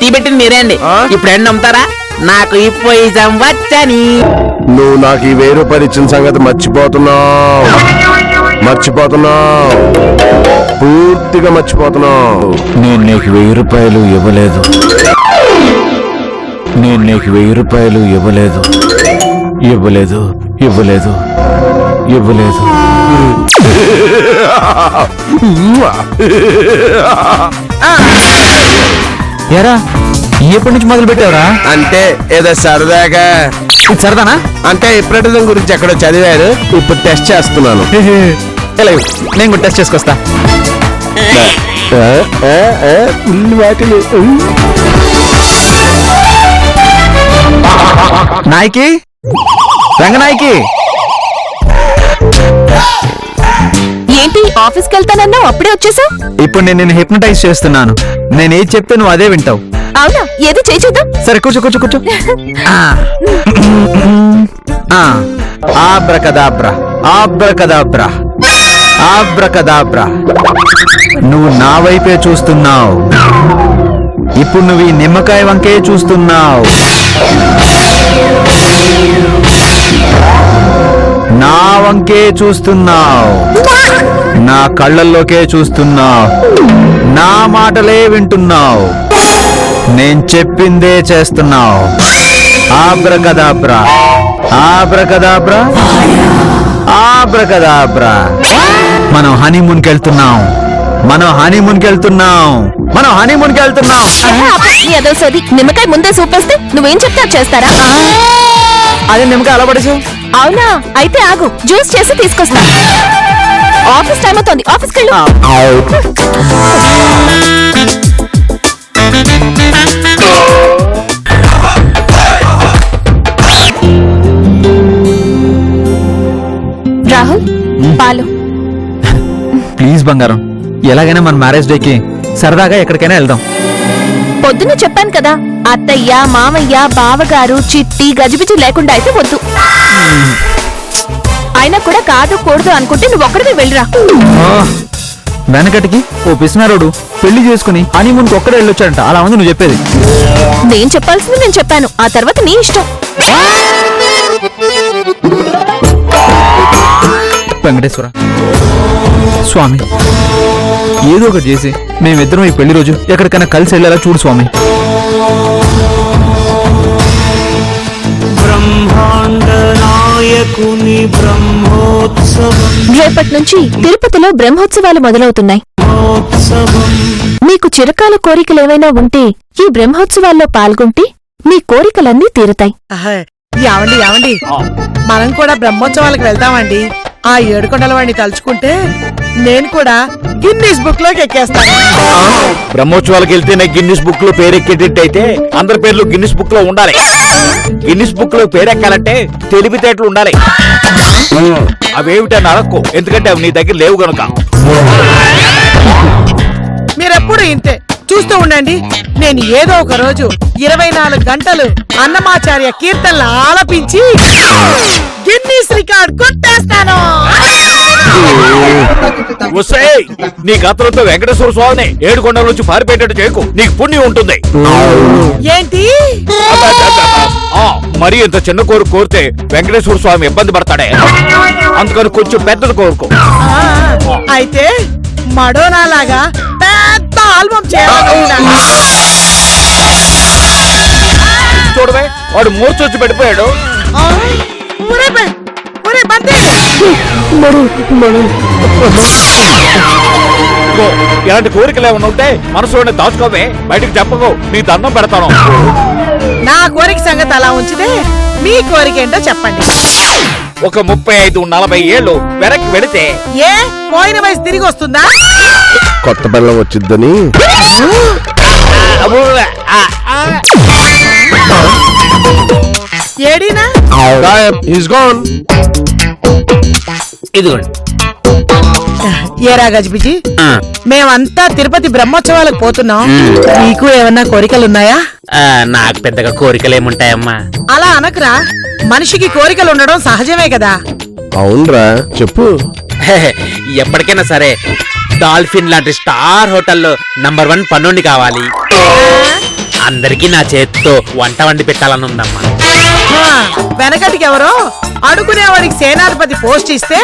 Tea పెట్టింది మీరే అండి. ఇప్పుడు ఏంటి నమ్ముతారా? నాకు ఈ పొయిజం వచ్చని. నువ్వు నాకు ఈ 1000 రూపాయలు ఇచ్చిన సంగతి మర్చిపోతున్నావు, పూర్తిగా మర్చిపోతున్నావు. నేను నీకు 1000 రూపాయలు ఇవ్వలేదు. ఎరా ఎప్పటి నుంచి మొదలు పెట్టావురా? అంటే ఏదో సరదాగా. సరదానా? అంటే ఎప్పుడైతే గురించి ఎక్కడో చదివారు, ఇప్పుడు టెస్ట్ చేస్తున్నాను. నేను కూడా టెస్ట్ చేసుకొస్తా. నాయకి, రంగనాయకి, ఏంటి ఆఫీస్కి వెళ్తానన్నావు, అప్పుడే వచ్చేసావు? ఇప్పుడు నేను నిన్ను హిప్నటైజ్ చేస్తున్నాను. నేను ఏది చెప్తే నువ్వు అదే వింటావు. అవునా? ఏదో చేద్దాం. సరే కూర్చో. ఆబ్రకదాబ్రా. నువ్వు నా వైపే చూస్తున్నావు. ఇప్పుడు నువ్వు ఈ నిమ్మకాయ వంకే చూస్తున్నావు. నా వంకే చూస్తున్నావు. నా కళ్ళల్లోకే చూస్తున్నావు. నా మాటలే వింటున్నావు. నేను చెప్పిందే చేస్తున్నావు. ఆబ్రకదాబ్రా. మనం హనీమూన్కి వెళ్తున్నాం. ఏదో సోది. నిమ్మకాయ ముందే సూపేస్తే నువ్వేం చెప్తా చేస్తారా? అదే నిమ్మకాయ అలా పడేసావు. అవునా? అయితే ఆగు, జ్యూస్ చేసి తీసుకొస్తా. ఆఫీస్ టైం అవుతోంది, ఆఫీస్కి వెళ్ళు. రాహుల్, పాలు. ప్లీజ్ బంగారం, ఎలాగైనా మన మ్యారేజ్ డేకి సరదాగా ఎక్కడికైనా వెళ్దాం. పొద్దున్న చెప్పాను కదా, అత్తయ్య, మామయ్య, బావగారు, చిట్టి, గజిబిజి లేకుండా అయితే వద్దు. అయినా కూడా కాదు కూడదు అనుకుంటే నువ్వు ఒక్కడికి వెళ్ళిరా. వెనకటికి ఓ పిసినారోడు పెళ్లి చేసుకుని హనీమూన్కి ఒక్కడే వెళ్ళొచ్చాడంట. అలా ఉంది నువ్వు చెప్పేది. నేను చెప్పాల్సింది నేను చెప్పాను, ఆ తర్వాత నీ ఇష్టం. వెంకటేశ్వర స్వామి, ఏదో ఒకటి చేసి మేమిద్దరం ఈ పెళ్లి రోజు ఎక్కడికైనా కలిసి వెళ్ళేలా చూడు స్వామి. రేపటి నుంచి తిరుపతిలో బ్రహ్మోత్సవాలు మొదలవుతున్నాయి. మీకు చిరకాల కోరికలేవైనా ఉంటే ఈ బ్రహ్మోత్సవాల్లో పాల్గొంటే మీ కోరికలన్నీ తీరుతాయి. యావండి మనం కూడా బ్రహ్మోత్సవాలకు వెళ్తామండి. ఆ 7 కొండల వాడిని తలుచుకుంటే నేను కూడా గిన్నీస్ బుక్ లోకి ఎక్కేస్తాను. బ్రహ్మోత్సవాలకు వెళ్తేనే గిన్నిస్ బుక్ లో పేరెక్కేటట్టయితే అందరి పేర్లు గిన్నిస్ బుక్ లో ఉండాలి. గిన్నిస్ బుక్ లో పేరెక్కాలంటే తెలివితేటలు ఉండాలి. అవేమిటని అడక్కు, ఎందుకంటే అవి నీ దగ్గర లేవు గనుక. మీరెప్పుడు ఇంతే చూస్తూ ఉండండి. నేను ఏదో ఒక రోజు 24 గంటలు అన్నమాచార్య కీర్తనలు ఆలపించి గిన్నీస్ రికార్డ్ కొట్టేస్తాను. నీ గతంతో వెంకటేశ్వర స్వామిని 7 కొండల నుంచి పారిపోయేటట్టు చేయకు, నీకు పుణ్యం ఉంటుంది. ఏంటి? మరి ఇంత చిన్న కోరితే వెంకటేశ్వర స్వామి ఇబ్బంది పడతాడే, అందుకని కొంచెం పెద్దది కోరుకో. అయితే మడోనా లాగా పెద్ద ఆల్బమ్ చేయాలనుకుంటున్నాను. చూడవే, వాడు మూర్చొచ్చి పడిపోయాడు. ఇలాంటి కోరికలు ఏమైనా ఉంటే మనసులోనే దాచుకోవే, బయటకు చెప్పకు, నీ దండం పెడతాను. నా కోరిక సంగతి అలా ఉంచితే మీ కోరిక ఏంటో చెప్పండి. ఒక 35-40 ఏళ్ళు వెనక్కి వెళితే ఏ పోయిన వయసు తిరిగి వస్తుందా? కొత్త బెల్లం వచ్చిద్దని. ఏడీనా? ఇదిగోండి. ఏరా గజిబిజి, మేమంతా తిరుపతి బ్రహ్మోత్సవాలకు పోతున్నాం. నీకు ఏమన్నా కోరికలున్నాయా? నాకు పెద్దగా కోరికలేముంటాయమ్మా. అలా అనకురా, మనిషికి కోరికలు ఉండడం సహజమే కదా. అవునరా, చెప్పు. ఎప్పటికైనా సరే డాల్ఫిన్ లాంటి స్టార్ హోటల్లో నంబర్ 1 పన్నోడిని కావాలి. అందరికీ నా చేతితో వంట వండి పెట్టాలని ఉందమ్మా. ఆ, వెనకటికి ఎవరో అడుగునేవాడికి సేనాధిపతి పోస్ట్ ఇస్తే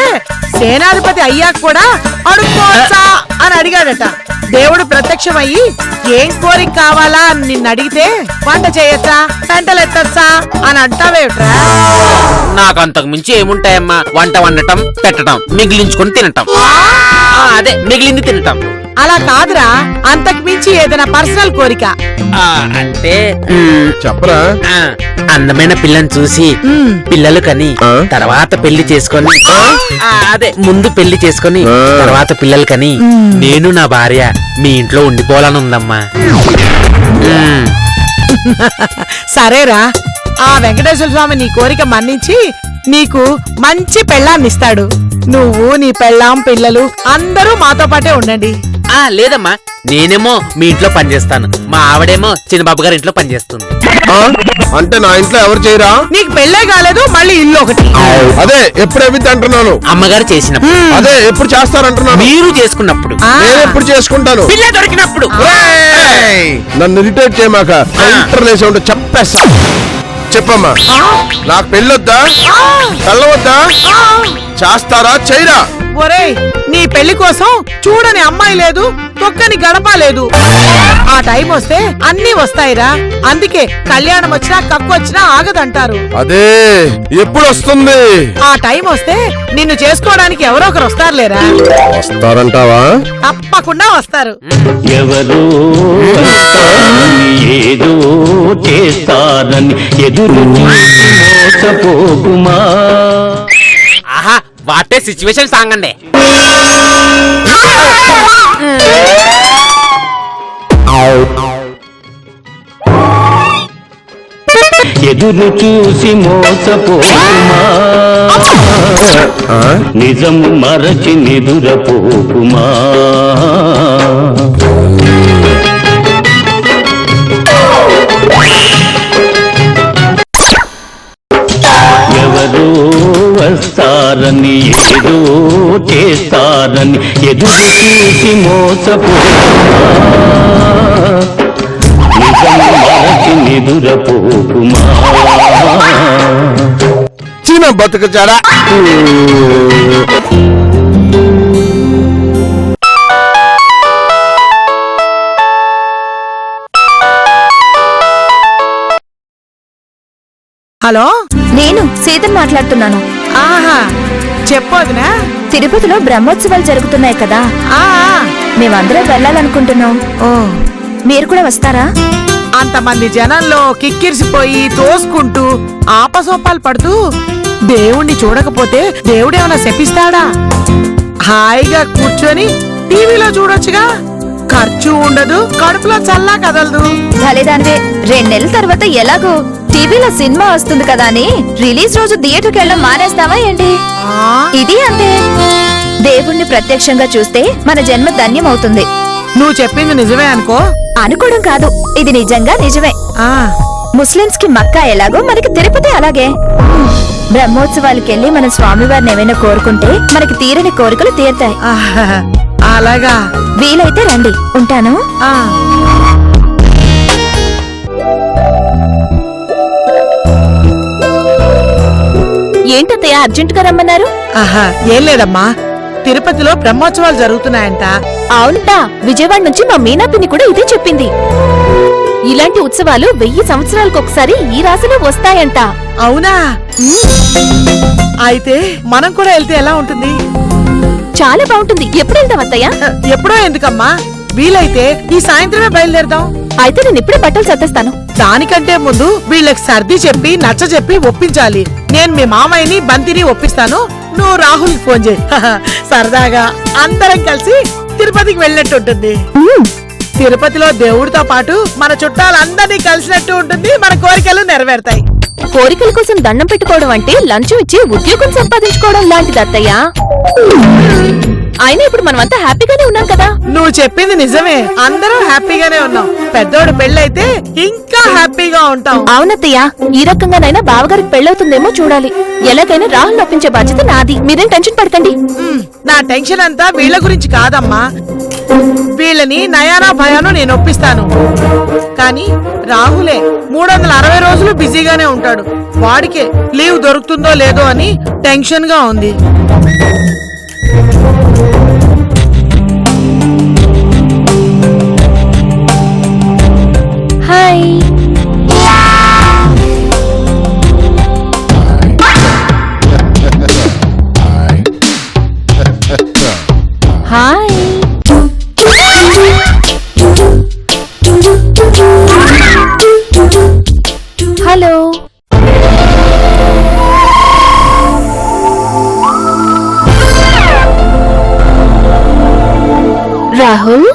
సేనాధిపతి అయ్యాక కూడా అడుక్కోవచ్చా అని అడిగాడట. దేవుడు ప్రత్యక్షమయ్యి ఏం కోరిక కావాలా అని నిన్ను అడిగితే వంట చేయొచ్చా పెంటలు ఎత్తచ్చా అని అంటావేట్రా? నాకు అంతకు మించి ఏముంటాయమ్మా? వంట వండటం, పెట్టడం, మిగిలించుకొని తినటం. అదే మిగిలింది తినటం. అలా కాదురా, అంతకు మించి ఏదైనా పర్సనల్ కోరిక. అంటే చెప్పరా? అందమైన పిల్లని చూసి పిల్లలు కని తర్వాత పెళ్లి చేసుకొని, అదే ముందు పెళ్లి చేసుకొని తర్వాత పిల్లలు కని నేను నా భార్య మీ ఇంట్లో ఉండిపోవాలని ఉందమ్మా. సరేరా, ఆ వెంకటేశ్వర స్వామి నీ కోరిక మన్నించి నీకు మంచి పెళ్ళాన్నిస్తాడు. నువ్వు నీ పెళ్ళాం పిల్లలు అందరూ మాతో పాటే ఉండండి. లేదమ్మా, నేనేమో మీ ఇంట్లో పనిచేస్తాను, మా ఆవిడేమో చిన్నబాబు గారి ఇంట్లో పనిచేస్తుంది. ఆ? అంటే నా ఇంట్లో ఎవరు చేయరా? నీకు పెళ్ళే కాలేదు, మళ్ళీ ఇల్లు ఒకటి. అదే ఎప్పుడు అవిద్ది అంటున్నాను. అమ్మగారు చేసినప్పుడు, అదే ఎప్పుడు చేస్తారంటున్నాను. మీరు చేసుకున్నప్పుడు, ఆ, నేను ఎప్పుడు చేసుకుంటాను. పిల్ల దొరికినప్పుడు. ఏయ్! నన్ను ఇరిటేట్ చేయమాక. ఇంటర్నేషన్ ఉంటే చెప్పేస్తా. చెప్పమ్మా, నాకు పెళ్ళొద్దా? కళ్ళవద్దా? చేస్తారా చేయరా? ఒరేయ్, నీ పెళ్లి కోసం చూడని అమ్మాయి లేదు, తొక్కని గడప లేదు. ఆ టైం వస్తే అన్నీ వస్తాయిరా. అందుకే కళ్యాణం వచ్చినా కక్కు వచ్చినా ఆగదంటారు. అదే ఎప్పుడు వస్తుంది? ఆ టైం వస్తే నిన్ను చేసుకోవడానికి ఎవరో ఒకరు వస్తారులేరా. వస్తారంటావా? తప్పకుండా వస్తారు. ఎవరో వస్తారని ఏదో చేస్తారని ఎదురు చూసి మోసపోకుమా. ఆహా, వాటే సిచ్యువేషన్ సాంగ్ అండి. ఎదురు చూసి మోసపోకుమా, నిజం మరచి నిదురపోకుమా. ఎవరో వస్తారని ఏదో చేస్తారని ఎదురు చూసి మోసపోకుమా, నిజం మరచి నిదురపోకుమా. చిన్న బతుకు చారా. హలో, నేను సీతను మాట్లాడుతున్నాను. ఆహా, చెప్పొదినా? తిరుపతిలో బ్రహ్మోత్సవాలు జరుగుతున్నాయి కదా, ఆ, మేమందరం వెళ్ళాలనుకుంటున్నాం. ఓ, మీరు కూడా వస్తారా? అంతమంది జనంలో కిక్కిరిసిపోయి తోసుకుంటూ ఆపసోపాలు పడుతూ దేవుణ్ణి చూడకపోతే దేవుడేమైనా శపిస్తాడా? హాయిగా కూర్చొని టీవీలో చూడొచ్చుగా. ఖర్చు ఉండదు, కడుపులో చల్లా కదలదు. భలేదానివే. 2 నెలల తర్వాత ఎలాగో టీవీలో సినిమా వస్తుంది కదా అని రిలీజ్ రోజు థియేటర్కి వెళ్ళడం మానేస్తావా ఏంటి? ఆ, ఇది అంతే. దేవుణ్ణి ప్రత్యక్షంగా చూస్తే మన జన్మ ధన్యం అవుతుంది. నువ్వు చెప్పింది నిజమే అనుకో. అనుకోవడం కాదు, ఇది నిజంగా నిజమే. ఆ, ముస్లిమ్స్ కి మక్కా ఎలాగో మనకి తిరుపతి అలాగే. బ్రహ్మోత్సవాలకెళ్ళి మన స్వామివారిని ఏమైనా కోరుకుంటే మనకి తీరని కోరికలు తీరుతాయి. ఆహా, అలాగా. వీలైతే రండి. ఉంటాను. ఆ, ఏంటత్తయ్య అర్జెంట్ గా రమ్మన్నారు? ఆహా, ఏం లేదమ్మా, తిరుపతిలో బ్రహ్మోత్సవాలు జరుగుతున్నాయంట. అవునట, విజయవాడ నుంచి మా మీనా పిన్ని కూడా ఇదే చెప్పింది. ఇలాంటి ఉత్సవాలు 1000 సంవత్సరాలకు ఒకసారి ఈ రాశిలో వస్తాయంట. అవునా? అయితే మనం కూడా వెళ్తే ఎలా ఉంటుంది? చాలా బాగుంటుంది. ఎప్పుడు వెళ్తాం అత్తయ్య? ఎప్పుడో ఎందుకమ్మా, వీలైతే ఈ సాయంత్రమే బయలుదేరదాం. అయితే నేను ఇప్పుడే బట్టలు సర్దేస్తాను. దానికంటే ముందు వీళ్ళకి సర్ది చెప్పి నచ్చ చెప్పి ఒప్పించాలి. నేను మీ మామయ్యని బంతిని ఒప్పిస్తాను, నువ్వు రాహుల్ ఫోన్ చేయి. సరదాగా అందరం కలిసి తిరుపతికి వెళ్ళినట్టు ఉంటుంది. తిరుపతిలో దేవుడితో పాటు మన చుట్టాలందరినీ కలిసినట్టు ఉంటుంది. మన కోరికలు నెరవేరుతాయి. కోరికల కోసం దండం పెట్టుకోవడం అంటే లంచం ఇచ్చి ఉద్యోగం సంపాదించుకోవడం లాంటిది అత్తయ్య. అయినా ఇప్పుడు మనమంతా హ్యాపీగానే ఉన్నాం కదా. నువ్వు చెప్పింది నిజమే, అందరూ హ్యాపీగానే ఉన్నాం. పెద్దోడు పెళ్ళైతే ఇంకా హ్యాపీగా ఉంటాం. అవునత్తయ్య, ఈ రకంగానైనా బావగారికి పెళ్ళవుతుందేమో చూడాలి. ఎలాగైనా రాహుల్ ఒప్పించే బాధ్యత నాది. మీరేం టెన్షన్ పడకండి. నా టెన్షన్ అంతా వీళ్ళ గురించి కాదమ్మా. వీళ్ళని నయానా భయాను నేను ఒప్పిస్తాను. కానీ రాహులే 360 రోజులు బిజీగానే ఉంటాడు. వాడికే లీవ్ దొరుకుతుందో లేదో అని టెన్షన్ గా ఉంది. Hi. Hi. Hello. Rahul,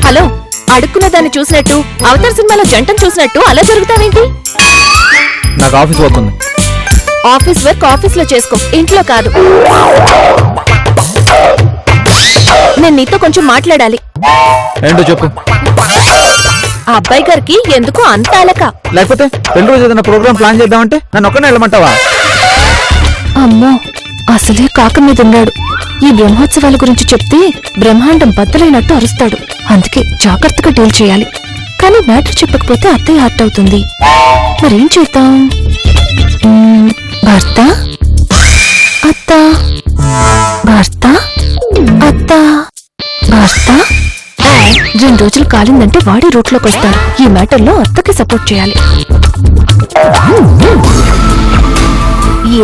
hello. అడుక్కున్న దాన్ని చూసినట్టు అవతార్ సినిమాలో జంటను చూసినట్టు అలా జరుగుతావేంటి? నాకు ఆఫీస్ వర్క్ ఉంది. ఆఫీస్ వర్క్ ఆఫీస్ లో చేసుకో, ఇంట్లో కాదు. నేను నీతో కొంచెం మాట్లాడాలి. ఏంటో చెప్పు. ఆ అబ్బాయి గారికి ఎందుకు అంత అలక? లేకపోతే పెళ్లి రోజు ఏదైనా ప్రోగ్రామ్ ప్లాన్ చేద్దామంటే నన్ను ఒక్కనే వెళ్ళమంటావా? అమ్మో, అసలే కాక మీద ఉన్నాడు. ఈ బ్రహ్మోత్సవాల గురించి చెప్తే బ్రహ్మాండం బద్దలైనట్టు అరుస్తాడు. అందుకే జాగ్రత్తగా డీల్ చేయాలి. కానీ మ్యాటర్ చెప్పకపోతే అత్తయ్య హర్ట్ అవుతుంది. మరేం చేద్దాం? భర్త, అత్త, భర్త, అత్త, భర్త. 2 రోజులు కాలిందంటే వాడి రూట్లోకి వస్తాడు. ఈ మ్యాటర్లో అత్తకి సపోర్ట్ చేయాలి.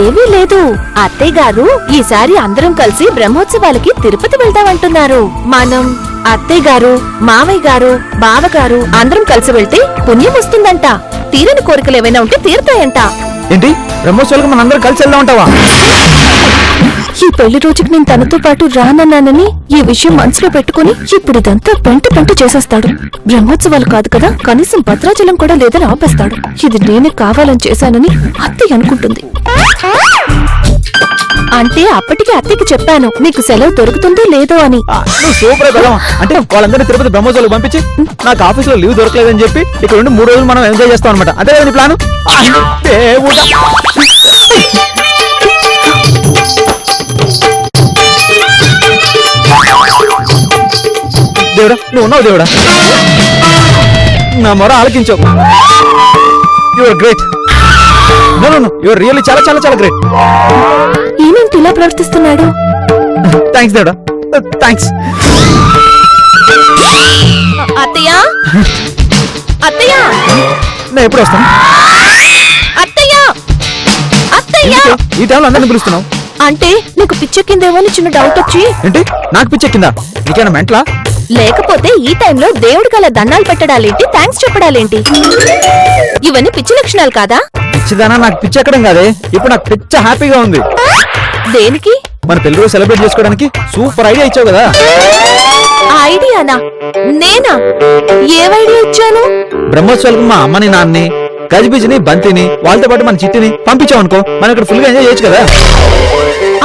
ఏమీ లేదు అత్తయ్య గారు, ఈసారి అందరం కలిసి బ్రహ్మోత్సవాలకి తిరుపతి వెళ్దామంటున్నారు. మనం అత్తయ్య గారు, మావయ్య గారు, బావగారు అందరం కలిసి వెళ్తే పుణ్యం వస్తుందంట. తీరని కోరికలు ఏమైనా ఉంటే తీరుతాయంట. ఏంటి, బ్రహ్మోత్సవాలకు మన అందరం కలిసి వెళ్దాం అంటావా? ఈ పెళ్లి రోజుకి నేను తనతో పాటు రానన్నానని ఈ విషయం మనసులో పెట్టుకుని ఇప్పుడు ఇదంతా పెంట చేసేస్తాడు. బ్రహ్మోత్సవాలు కాదు కదా, కనీసం భద్రాచలం కూడా లేదని ఆపేస్తాడు. ఇది నేనే కావాలని చేశానని అత్తయ్య అనుకుంటుంది. అంటే అప్పటికి అత్తయ్యకి చెప్పాను నీకు సెలవు దొరుకుతుందో లేదో అని. నువ్వు సూపర్ బెలవా. అంటే వాళ్ళందరినీ తిరుపతి బ్రహ్మోత్సవాలు పంపించి నాకు ఆఫీస్ లో లీవ్ దొరకలేదని చెప్పి ఇక్కడ ఉండి 3 రోజులు మనం ఎంజాయ్ చేస్తాం అనమాట. అదే కదా నీ ప్లాను? దేవుడా, నువ్వు ఉన్నావు దేవుడా. నా మొర ఆలకించావు. You're great. యువర్ రియల్లీ చాలా చాలా చాలా గ్రేట్. ఈయనేంటి ఇలా ప్రవర్తిస్తున్నాడు? థ్యాంక్స్ దేవుడా, థ్యాంక్స్. అత్తయ్య, అత్తయ్య, నేను ఎప్పుడు వస్తాను? అత్తయ్య, అత్తయ్య. ఈ టైంలో అందరిని పిలుస్తున్నావు అంటే నీకు పిచ్చెక్కిందేమో అని చిన్న డౌట్ వచ్చి. ఏంటి, నాకు పిచ్చెక్కిందా? నీకేనా మెంట్లా? లేకపోతే ఈ టైంలో దేవుడికి అలా దండాలు పెట్టడాలేంటి, థ్యాంక్స్ చెప్పడాలేంటి? ఇవన్నీ పిచ్చి లక్షణాలు కాదా? పిచ్చిదానా, నాకు పిచ్చెక్కడం కాదే. ఇప్పుడు నాకు పిచ్చ హ్యాపీగా ఉంది. దేనికి? మన పెళ్లి రోజు సెలబ్రేట్ చేసుకోవడానికి సూపర్ ఐడియా ఇచ్చావు కదా. ఐడియానా? నేనా? ఏం ఐడియా ఇచ్చాను? బ్రహ్మోత్సవాలకు మా అమ్మని, నాన్నని, గజిబిజిని, బంతిని, వాళ్ళతో పాటు మన చిట్టిని పంపించావు అనుకో, మనం ఇక్కడ ఫుల్ గా ఎంజాయ్ చేయొచ్చు కదా.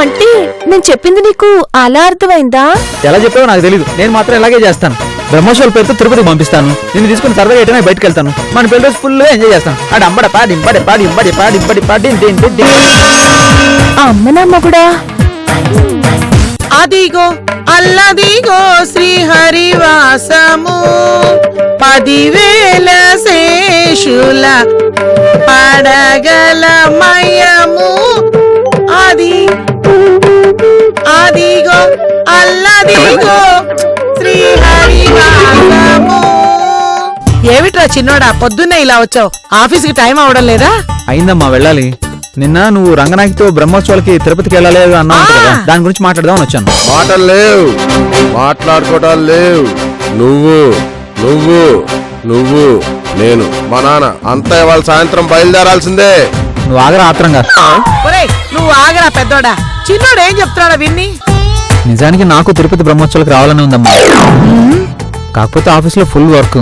అంటే నేను చెప్పింది నీకు అలా అర్థమైందా? ఎలా చెప్పావో నాకు తెలీదు. నేను మాత్రం ఇలాగే చేస్తాను. బ్రహ్మోత్సవాల పేరుతో తిరుపతి పంపిస్తాను. నేను తీసుకుని సరదాగా ఎటైనా బయటకు వెళ్తాను. మన పెళ్లి రోజు ఫుల్ గా ఎంజాయ్ చేస్తాను. ఆడ అంబడపా డింబడిపా డింబడిపా డింబడిపా డిండి. అమ్మ నమ్మ కూడా. అదిగో అల్లదిగో శ్రీహరివాసము 10,000 శేషుల పడగల మయము. అదిగో అల్లదిగో శ్రీహరివాసము. ఏమిట్రా చిన్నోడా, పొద్దున్నే ఇలా వచ్చావు? ఆఫీస్కి టైం అవడం లేదా? అయిందమ్మా, వెళ్ళాలి. నిన్న నువ్వు రంగనాయకితో బ్రహ్మోత్సవాలకి తిరుపతికి వెళ్ళాలి అన్నావు కదా, దాని గురించి మాట్లాడదామని వచ్చాను. మాటలు లేవు, మాట్లాడుకోవటాలు లేవు. నువ్వు నువ్వు నువ్వు నేను మా నాన్న అంతా ఇవాళ సాయంత్రం బయలుదేరాల్సిందే. నువ్వు ఆగరా ఆత్రంగా. ఒరేయ్, నువ్వు ఆగరా పెద్దోడా. చిన్నోడు ఏం చెప్తున్నాడా విన్ని? నిజానికి నాకు తిరుపతి బ్రహ్మోత్సవాలకు రావాలని ఉందమ్మా. కాకపోతే ఆఫీస్ లో ఫుల్ వర్క్.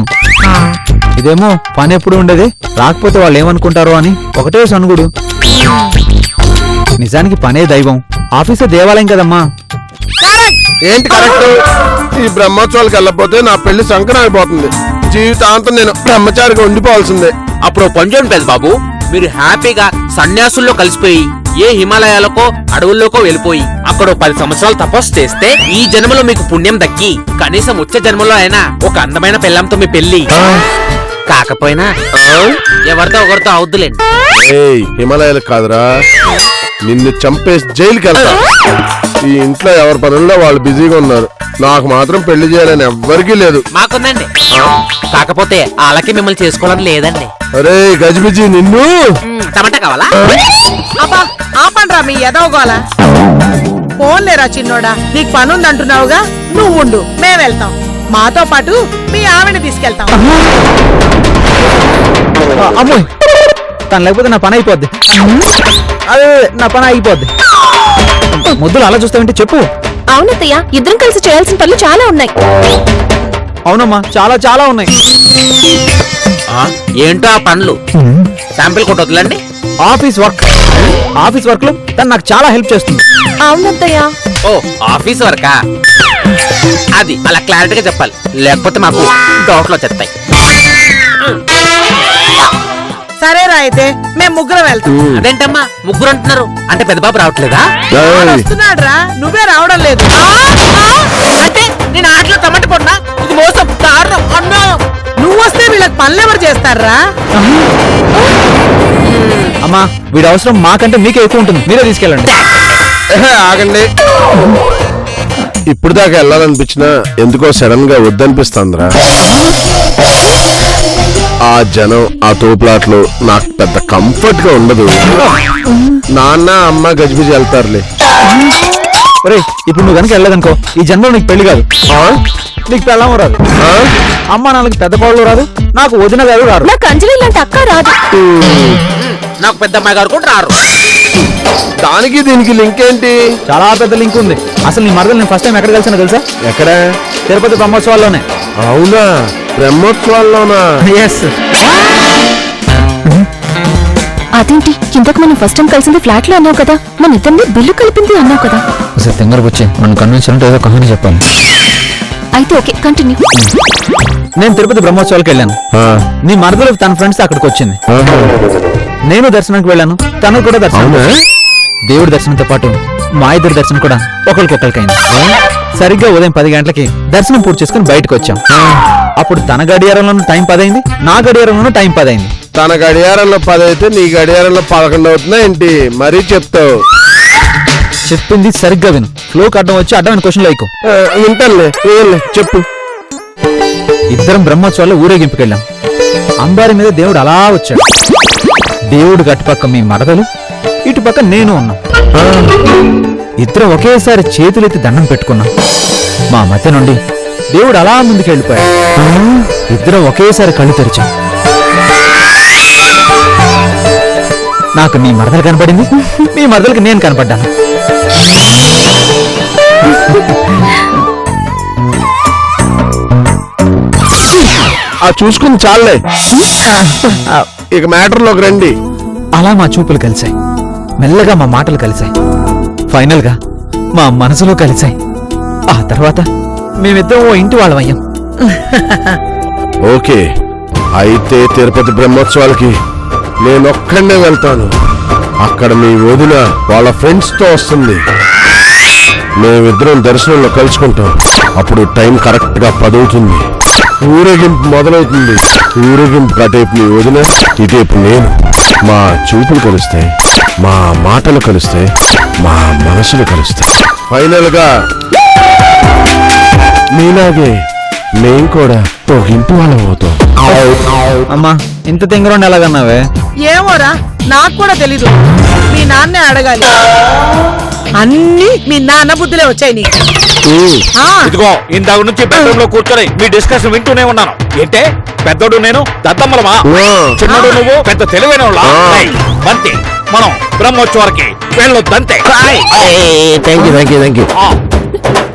ఇదేమో పని ఎప్పుడు ఉండేది, రాకపోతే వాళ్ళు ఏమనుకుంటారో అని ఒకటే సనుగుడు. నిజానికి పనే దైవం, ఆఫీసే దేవాలయం కదమ్మా. ఏంటి కరెక్ట్? ఈ బ్రహ్మోత్సవాలకు వెళ్ళకపోతే నా పెళ్లి సంకరం అయిపోతుంది. జీవితాంతం నేను బ్రహ్మచారిగా ఉండిపోవాల్సిందే. అప్పుడు పంచండి పెద్ద బాబు, మీరు హ్యాపీగా సన్యాసుల్లో కలిసిపోయి ఏ హిమాలయాలకో అడవుల్లోకో వెళ్ళిపోయి అక్కడ 10 సంవత్సరాలు తపస్సు చేస్తే ఈ జన్మలో మీకు పుణ్యం దక్కి కనీసం వచ్చే జన్మలో అయినా ఒక అందమైన పెళ్ళంతో మీ పెళ్లి కాకపోయినా ఎవరితో ఒకరితో అవుద్దులేండి. ఏయ్, హిమాలయాలకు కాదురా, నిన్ను చంపేసి జైలుకి వెళ్తా. ఈ ఇంట్లో ఎవరి పనుల్లో వాళ్ళు బిజీగా ఉన్నారు. నాకు మాత్రం పెళ్లి చేయాలని ఎవ్వరికీ లేదు. మాకుందండి, కాకపోతే వాళ్ళకి మిమ్మల్ని చేసుకోవాలని లేదండి. అరే గజిబిజి, నిన్ను టమాటా కావాలా? అబ్బా ఆపండ్రా మీ ఎదవగోల. ఫోన్లేరా చిన్నోడా, నీకు పనుందంటున్నావుగా, నువ్వు ఉండు, మేం వెళ్తాం. మాతో పాటు మీ ఆవిడని తీసుకెళ్తాం. అమ్మో, తను లేకపోతే నా పని అయిపోద్ది. అదే నా పని అయిపోద్ది. ముద్దులు అలా చూస్తావంటే చెప్పు. అవునత్తయ్య, ఇద్దరం కలిసి చేయాల్సిన పనులు చాలా ఉన్నాయి. అవునమ్మా, చాలా చాలా ఉన్నాయి. ఏంటో ఆ పనులు శాంపిల్ కొట్టొద్దులండి. ఆఫీస్ వర్క్ లో తను నాకు చాలా హెల్ప్ చేస్తుంది. అవునత్తయ్య. ఓ ఆఫీస్ వర్కా? అది అలా క్లారిటీగా చెప్పాలి, లేకపోతే మాకు డౌట్లు వచ్చేస్తాయి. సరేరా అయితే మేము ముగ్గురం వెళ్తాం. అదేంటమ్మా ముగ్గురు అంటున్నారు, అంటే పెద్ద బాబు రావట్లేదా? ఏయ్, వస్తున్నాడ్రా, నువ్వే రావడం లేదు. అంటే నేను ఆటలో టమాటా పడినా ఇది మోసం దారుణం అన్నా. నువ్వు వస్తే వీళ్ళకి పనులు ఎవరు చేస్తారా? అమ్మా, వీడి అవసరం మాకంటే మీకే ఎక్కువ ఉంటుంది, మీరే తీసుకెళ్ళండి. ఆగండి. ఇప్పుడు దాకా వెళ్ళాలనిపించినా ఎందుకో సడన్ గా వద్దనిపిస్తుందిరా. ఆ జనం, ఆ తోపులాట్లు నాకు పెద్ద కంఫర్ట్ గా ఉండదు. నాన్న అమ్మ గజిబిజి వెళ్తారులే. ఒరేయ్, ఇప్పుడు నువ్వు కనుక వెళ్ళదనుకో ఈ జన్మలో నీకు పెళ్లి కాదు, నీకు పెళ్ళాము రాదు, అమ్మ నాన్నకి పెద్ద కోళ్ళు రాదు, నాకు వదిన గారు రారు. నాకు అంజలి లాంటి అక్క రాదు. నాకు పెద్ద అమ్మాయి గారు కూడా రారు. దానికి దీనికి లింక్ ఏంటి? చాలా పెద్ద లింక్ ఉంది. అసలు నీ మరదలు నేను ఫస్ట్ టైం ఎక్కడ కలిసానో తెలుసా? ఎక్కడ? తిరుపతి బ్రహ్మోత్సవాల్లోనే. అవునా? బ్రహ్మోత్సవాల్లోనా? ఎస్. అదేంటి, ఇంతకు మనం ఫస్ట్ టైం కలిసింది ఫ్లాట్ లో అన్నావు కదా, మన ఇద్దరిని బిల్లు కలిపింది అన్నావు కదా. తింగరకు వచ్చి నన్ను కన్విన్స్ అంటే ఏదో కహాని చెప్పాను. అయితే ఓకే, కంటిన్యూ. నేను తిరుపతి బ్రహ్మోత్సవాలకు వెళ్ళాను. నీ మరదలు తన ఫ్రెండ్స్ అక్కడికి వచ్చింది. నేను దర్శనానికి వెళ్ళాను, తను కూడా దర్శనం. దేవుడి దర్శనంతో పాటు మా ఇద్దరి దర్శనం కూడా ఒకరికొకరికైంది. సరిగ్గా ఉదయం 10 గంటలకి దర్శనం పూర్తి చేసుకుని బయటకు వచ్చాం. అప్పుడు తన గడియారంలోనూ టైం 10 అయింది, నా గడియారంలోనూ టైం 10 అయింది. తన గడియారంలో 10 అయితే నీ గడియారంలో 11 అవుతుందా ఏంటి? మరీ చెప్తావు. చెప్పింది సరిగ్గా విను, ఫ్లోకి అడ్డం వచ్చి అడ్డమైన క్వశ్చన్ లైక్. వింటానులే, చెప్పు. ఇద్దరం బ్రహ్మోత్సవాల్లో ఊరేగింపుకెళ్ళాం. అంబారి మీద దేవుడు అలా వచ్చాడు. దేవుడు అటుపక్క మీ మరదలు, ఇటుపక్క నేను ఉన్నాం. ఇద్దరం ఒకేసారి చేతులెత్తి దండం పెట్టుకున్నాం. మా మధ్య నుండి దేవుడు అలా ముందుకు వెళ్ళిపోయాడు. ఇద్దరం ఒకేసారి కళ్ళు తెరిచాం. నాకు నీ మరదలు కనపడింది, మీ మరదలకి నేను కనపడ్డాను. చూసుకుని చాలే, ఇక మ్యాటర్లోకి రండి. అలా మా చూపులు కలిశాయి, మెల్లగా మా మాటలు కలిశాయి, ఫైనల్ గా మా మనసులో కలిశాయి. ఆ తర్వాత మేమిద్దరం ఓ ఇంటి వాళ్ళమయ్యాం. ఓకే, అయితే తిరుపతి బ్రహ్మోత్సవాలకి నేనొక్కడే వెళ్తాను. అక్కడ మీ వదిన వాళ్ళ ఫ్రెండ్స్ తో వస్తుంది. మేమిద్దరం దర్శనంలో కలుసుకుంటాం. అప్పుడు టైం కరెక్ట్ గా 10 అవుతుంది. ఊరేగింపు మొదలవుతుంది. ఊరేగింపు అటేపు మీ వదిన, ఇటేపు నేను. మా చూపులు కలుస్తాయి, మా మాటలు కలుస్తాయి, మా మనసులు కలుస్తాయి. ఫైనల్ గా మీలాగే మేం కూడా ఒక ఇంటి వాళ్ళం అవుతాం. అమ్మా, ఇంత తింగరండి ఎలాగన్నావే? ఏమోరా, నాకు కూడా తెలీదు. మీ నాన్నే అడగాలి. అన్ని మీ నాన్న బుద్ధులే వచ్చాయి నీకు. ఆ, ఇదిగో ఇందాక నుంచి బెడ్రూమ్ లో కూర్చొని మీ డిస్కషన్ వింటూనే ఉన్నాను. ఏంటే పెద్దోడు నేను దద్దమ్మలమా, చిన్నోడు నువ్వు పెద్ద తెలివైన వాళ్ళ. అంతే, మనం బ్రహ్మోత్సవాలకి వెళ్ళొద్దంతే.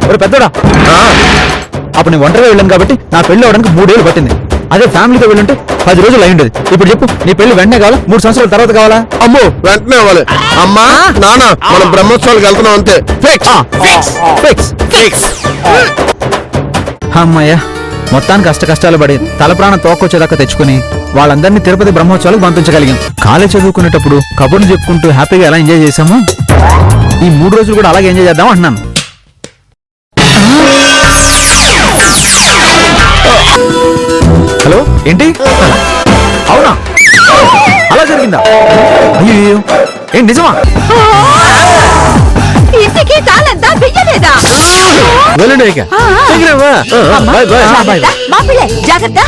ఒరే పెద్దోడా, అప్పుడు నేను ఒంటరిగా వెళ్ళాను కాబట్టి నా పెళ్లి అవడానికి 3 ఏళ్ళు పట్టింది. అదే ఫ్యామిలీతో వెళ్ళుంటే 10 రోజులు అయి ఉండేది. ఇప్పుడు చెప్పు, నీ పెళ్లి వెంటనే కావాలా 3 సంవత్సరాల తర్వాత కావాలా? అమ్మో వెంటనే అవ్వాలి. అమ్మా నాన్న మనం బ్రహ్మోత్సవాలకు వెళ్తున్నాం అంతే. ఫిక్స్. అమ్మయ్యా, మొత్తానికి కష్టాలు పడి తల ప్రాణం తోకొచ్చేదాకా తెచ్చుకుని వాళ్ళందరినీ తిరుపతి బ్రహ్మోత్సవాలకు పంపించగలిగాం. కాలేజ్ చదువుకునేటప్పుడు కబుర్లు చెప్పుకుంటూ హ్యాపీగా ఎలా ఎంజాయ్ చేశామో ఈ 3 రోజులు కూడా అలాగే ఎంజాయ్ చేద్దాం అంటున్నాను. హలో, ఏంటి? అవునా? అలా జరిగిందా? అయ్యో, ఏంటి నిజమా? ఇంటికి తాళంతా వెయ్యలేదా? వెళ్ళండి ఇక. అమ్మా, బాయ్ బాయ్. మా పిల్లే, జాగ్రత్త.